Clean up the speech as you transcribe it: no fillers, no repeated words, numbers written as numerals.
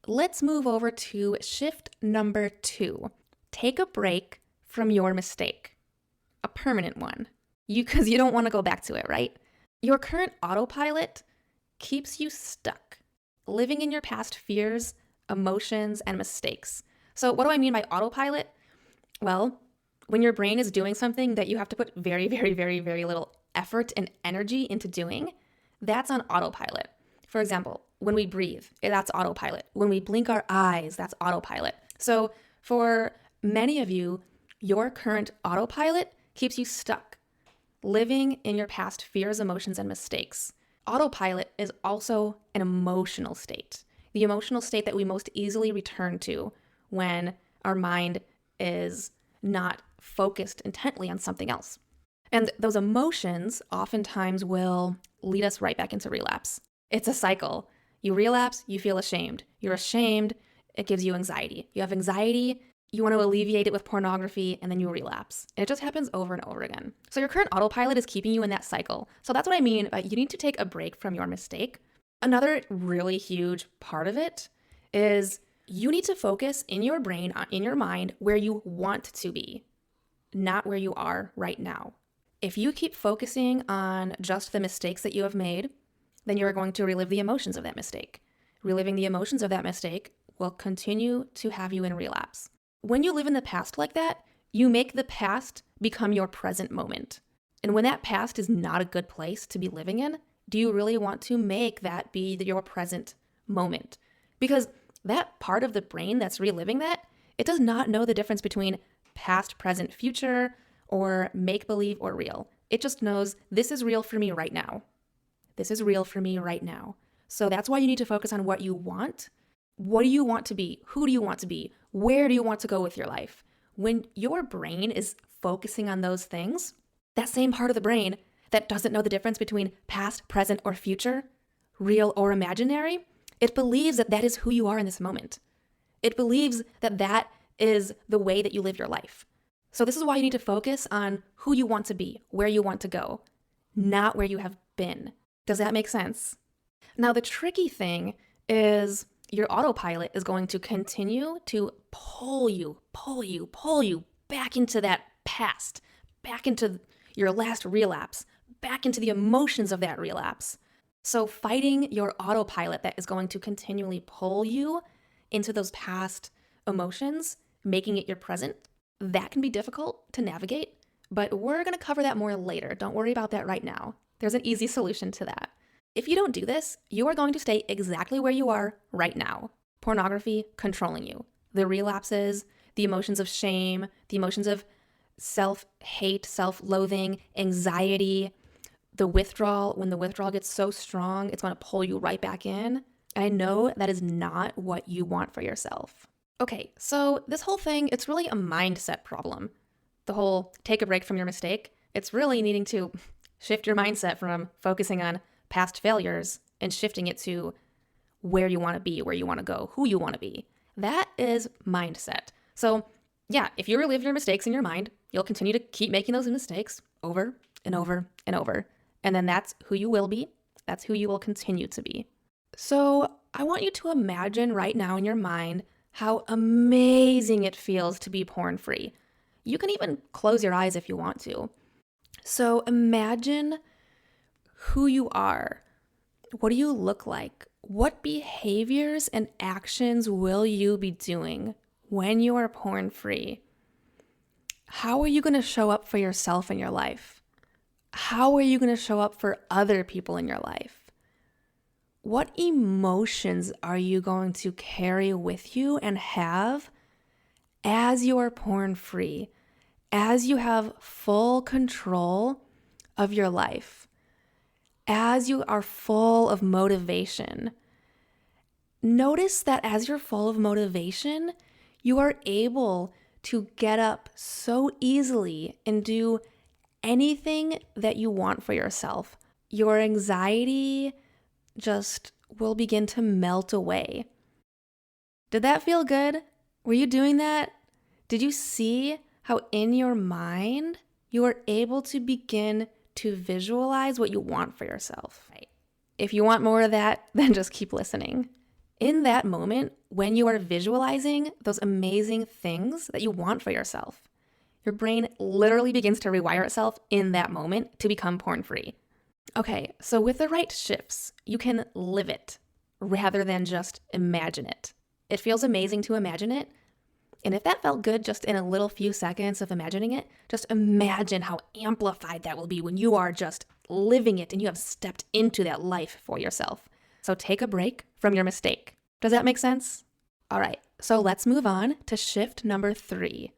let's move over to shift number 2. Take a break from your mistake, a permanent one. Because you don't want to go back to it, right? Your current autopilot keeps you stuck, living in your past fears, emotions, and mistakes. So what do I mean by autopilot? Well, when your brain is doing something that you have to put very, very, very, very little effort and energy into doing, that's on autopilot. For example, when we breathe, that's autopilot. When we blink our eyes, that's autopilot. So for many of you, your current autopilot keeps you stuck, living in your past fears, emotions, and mistakes. Autopilot is also an emotional state, the emotional state that we most easily return to when our mind is not focused intently on something else. And those emotions oftentimes will lead us right back into relapse. It's a cycle. You relapse, you feel ashamed. You're ashamed, it gives you anxiety. You have anxiety, you want to alleviate it with pornography, and then you relapse. And it just happens over and over again. So your current autopilot is keeping you in that cycle. So that's what I mean by you need to take a break from your mistake. Another really huge part of it is you need to focus in your brain, in your mind, where you want to be, not where you are right now. If you keep focusing on just the mistakes that you have made, then you're going to relive the emotions of that mistake. Reliving the emotions of that mistake will continue to have you in relapse. When you live in the past like that, you make the past become your present moment. And when that past is not a good place to be living in, do you really want to make that be your present moment? Because that part of the brain that's reliving that, it does not know the difference between past, present, future, or make-believe or real. It just knows this is real for me right now. This is real for me right now. So that's why you need to focus on what you want. What do you want to be? Who do you want to be? Where do you want to go with your life? When your brain is focusing on those things, that same part of the brain that doesn't know the difference between past, present, or future, real or imaginary, it believes that that is who you are in this moment. It believes that that is the way that you live your life. So this is why you need to focus on who you want to be, where you want to go, not where you have been. Does that make sense? Now, the tricky thing is your autopilot is going to continue to pull you back into that past, back into your last relapse, back into the emotions of that relapse. So fighting your autopilot that is going to continually pull you into those past emotions, making it your present, that can be difficult to navigate, but we're going to cover that more later. Don't worry about that right now. There's an easy solution to that. If you don't do this, you are going to stay exactly where you are right now. Pornography controlling you. The relapses, the emotions of shame, the emotions of self-hate, self-loathing, anxiety, the withdrawal. When the withdrawal gets so strong, it's going to pull you right back in. And I know that is not what you want for yourself. Okay, so this whole thing, it's really a mindset problem. The whole take a break from your mistake, it's really needing to shift your mindset from focusing on past failures and shifting it to where you want to be, where you want to go, who you want to be. That is mindset. So yeah, if you relive your mistakes in your mind, you'll continue to keep making those mistakes over and over and over. And then that's who you will be. That's who you will continue to be. So I want you to imagine right now in your mind how amazing it feels to be porn-free. You can even close your eyes if you want to. So imagine who you are. What do you look like? What behaviors and actions will you be doing when you are porn-free? How are you going to show up for yourself in your life? How are you going to show up for other people in your life? What emotions are you going to carry with you and have as you are porn-free, as you have full control of your life, as you are full of motivation? Notice that as you're full of motivation, you are able to get up so easily and do anything that you want for yourself. Your anxiety just will begin to melt away. Did that feel good? Were you doing that? Did you see how in your mind you are able to begin to visualize what you want for yourself? If you want more of that, then just keep listening. In that moment, when you are visualizing those amazing things that you want for yourself, your brain literally begins to rewire itself in that moment to become porn-free. Okay, so with the right shifts, you can live it rather than just imagine it. It feels amazing to imagine it. And if that felt good just in a little few seconds of imagining it, just imagine how amplified that will be when you are just living it and you have stepped into that life for yourself. So take a break from your mistake. Does that make sense? All right, so let's move on to shift number 3.